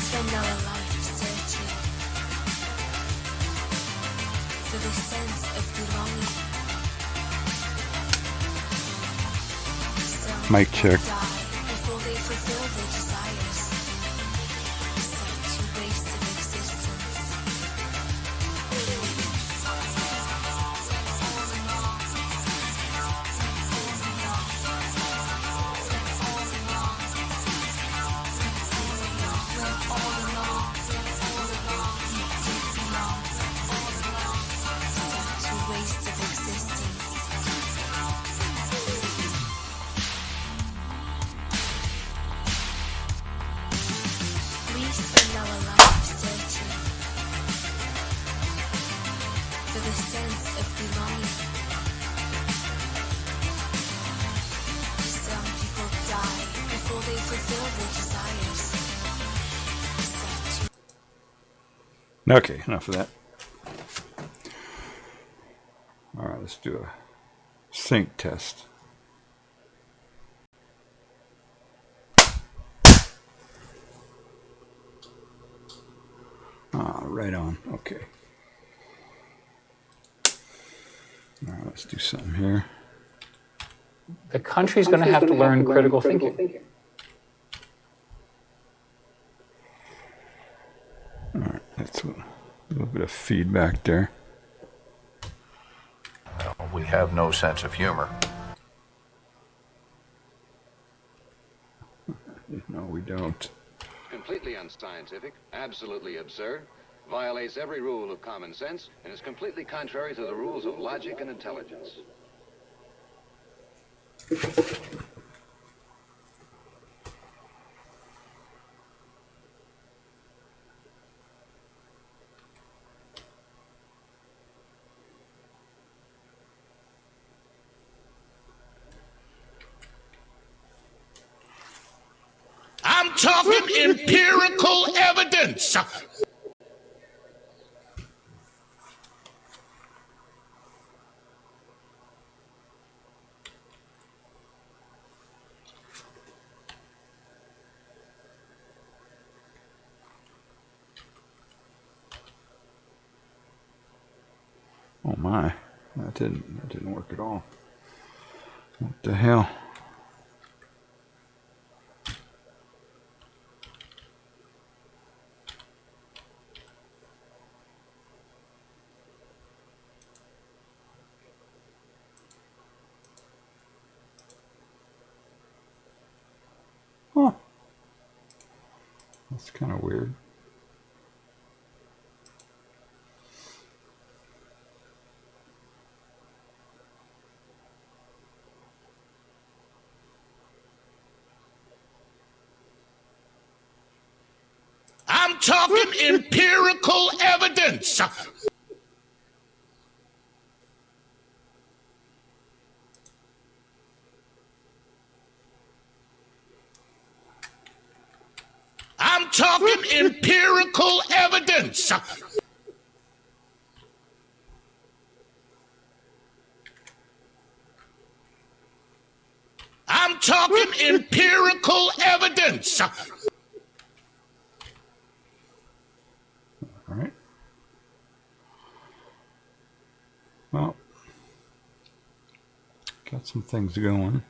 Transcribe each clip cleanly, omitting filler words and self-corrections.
spend our life searching for the sense of belonging. Some Mic check. die before they fulfill their desires. Such a waste of existence. For the sense of belonging. Some people die before they fulfill their desires. Okay, enough of that. All right, let's do a sync test. Right on. Okay. All right, let's do something here. The country's going to have to learn critical thinking. All right, that's a little bit of feedback there. We have no sense of humor. No, we don't. Completely unscientific, absolutely absurd, violates every rule of common sense, and is completely contrary to the rules of logic and intelligence. I'm talking empirical evidence. Oh my, that didn't work at all. What the hell? Huh. That's kind of weird. I'm talking empirical evidence. I'm talking empirical evidence. I'm talking empirical evidence. All right. Well, got some things going.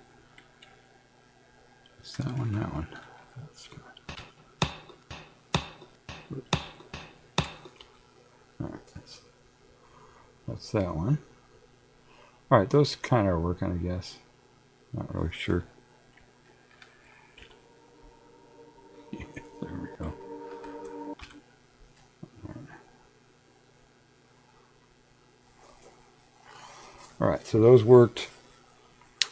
It's that one, that one. That's good. All right, that's that one. All right, those kind of are working, I guess. Not really sure. Yeah, there we go. All right, so those worked.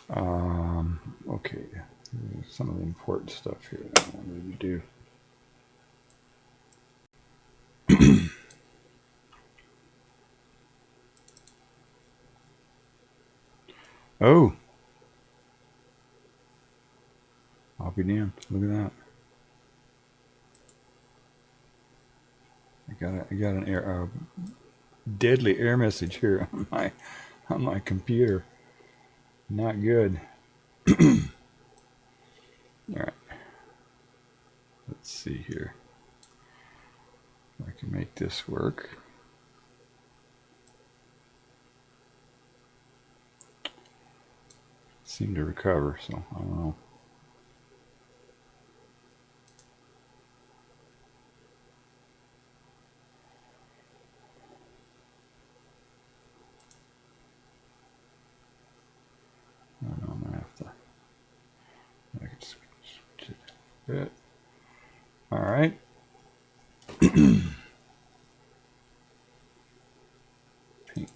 Okay, some of the important stuff here that I wanted to do. Oh, I'll be damned! Look at that. I got an deadly error message here on my computer. Not good. All right. Let's see here. make this work. Seem to recover, so I don't know. I don't know, I'm gonna have to. I can switch it a bit. All right. Paint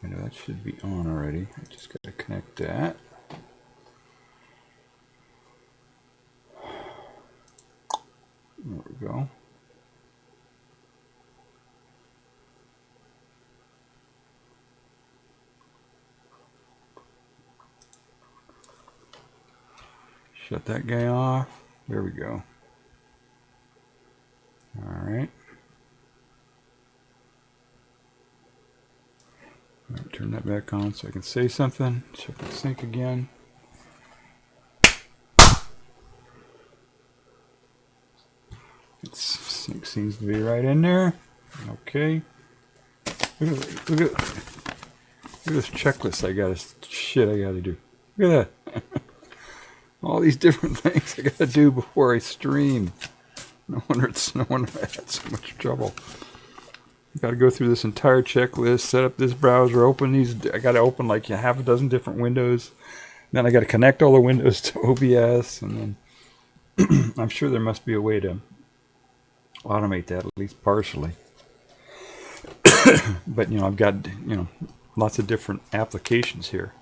window, that should be on already. I just got to connect that. There we go. Shut that guy off. There we go. All right. All right, turn that back on so I can say something. Check the sync again. Sync seems to be right in there. Okay. Look at this checklist I gotta do. Look at that. All these different things I gotta do before I stream. No wonder I had so much trouble. Gotta go through this entire checklist, set up this browser, open these. I gotta open like half a dozen different windows. Then I gotta connect all the windows to OBS, and then I'm sure there must be a way to automate that, at least partially. But I've got lots of different applications here.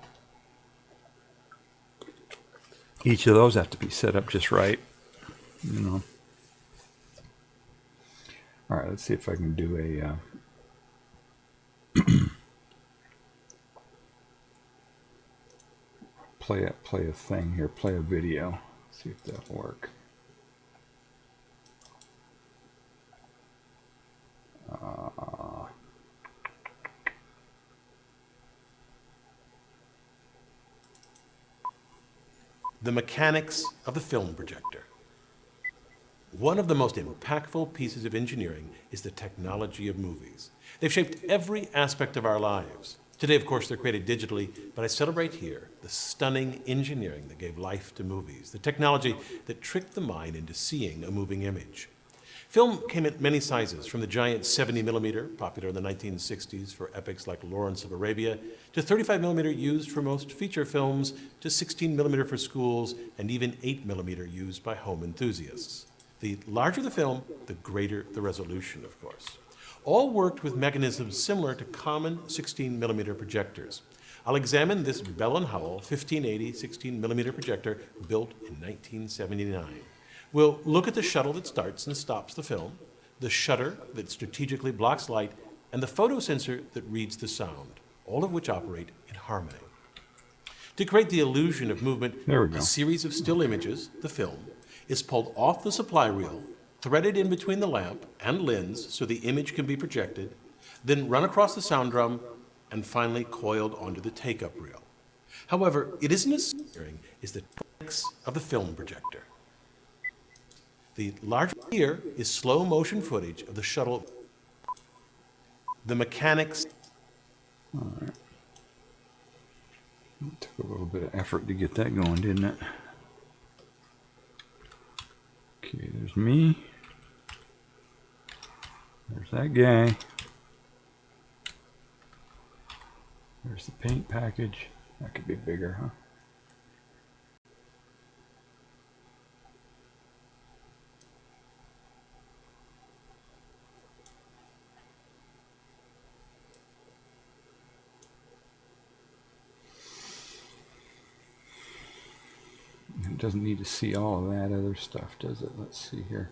Each of those have to be set up just right. All right, let's see if I can do a play a thing here, play a video. See if that'll work. The mechanics of the film projector. One of the most impactful pieces of engineering is the technology of movies. They've shaped every aspect of our lives. Today, of course, they're created digitally, but I celebrate here the stunning engineering that gave life to movies, the technology that tricked the mind into seeing a moving image. Film came in many sizes, from the giant 70mm, popular in the 1960s for epics like Lawrence of Arabia, to 35mm used for most feature films, to 16mm for schools, and even 8mm used by home enthusiasts. The larger the film, the greater the resolution, of course. All worked with mechanisms similar to common 16mm projectors. I'll examine this Bell & Howell 1580 16mm projector built in 1979. We'll look at the shuttle that starts and stops the film, the shutter that strategically blocks light, and the photosensor that reads the sound, all of which operate in harmony. To create the illusion of movement, a series of still images, the film, is pulled off the supply reel, threaded in between the lamp and lens so the image can be projected, then run across the sound drum, and finally coiled onto the take-up reel. However, it isn't as scaring as the techniques of the film projector. The larger here is slow motion footage of the shuttle. The mechanics. All right. It took a little bit of effort to get that going, didn't it? Okay, there's me. There's that guy. There's the paint package. That could be bigger, huh? It doesn't need to see all of that other stuff, does it? Let's see here.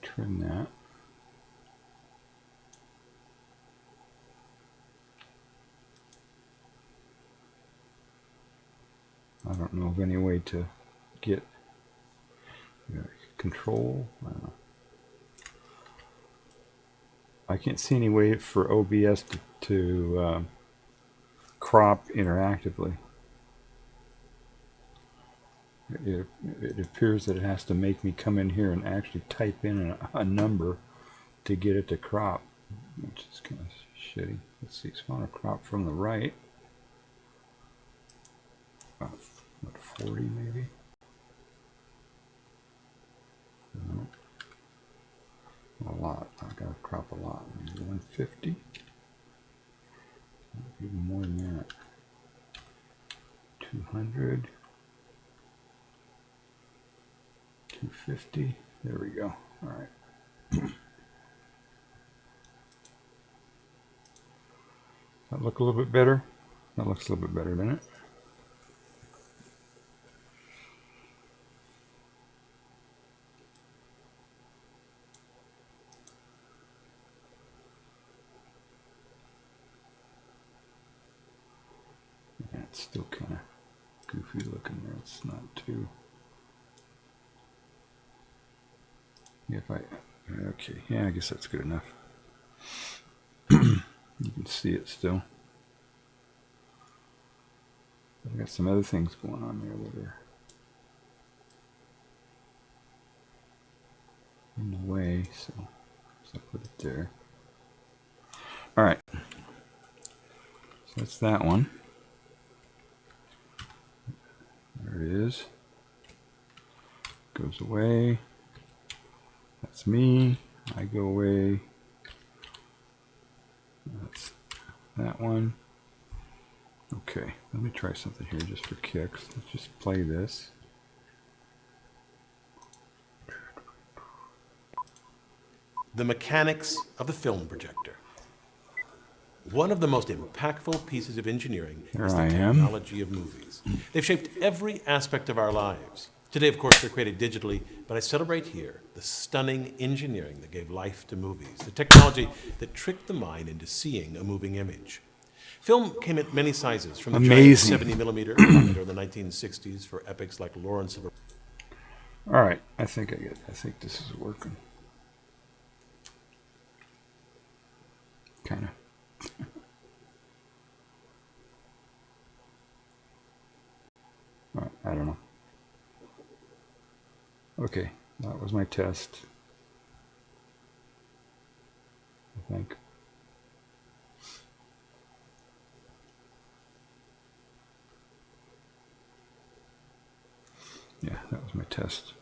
Trim that. I don't know of any way to get control. I don't know. I can't see any way for OBS to crop interactively. it appears that it has to make me come in here and actually type in a number to get it to crop, which is kind of shitty. Let's see, it's want to crop from the right. About, what, 40 maybe? No. A lot. I gotta crop a lot. Maybe 150. Even more than that. 200. 250. There we go. All right. That look a little bit better? That looks a little bit better, doesn't it? Yeah, it's still kind of goofy looking there. It's not too... Yeah, if I... Okay, yeah, I guess that's good enough. You can see it still. I've got some other things going on there that are in the way, so I'll put it there. Alright. So that's that one. There it is. Goes away. That's me. I go away. That's that one. Okay, let me try something here just for kicks. Let's just play this. The mechanics of the film projector. One of the most impactful pieces of engineering is the technology of movies. They've shaped every aspect of our lives. Today, of course, they're created digitally, but I celebrate here the stunning engineering that gave life to movies, the technology that tricked the mind into seeing a moving image. Film came in many sizes, from the giant 70mm in the 1960s for epics like Lawrence of Arabia. All right, I think this is working. Kind of. All right, I don't know. Okay, that was my test. I think. Yeah, that was my test.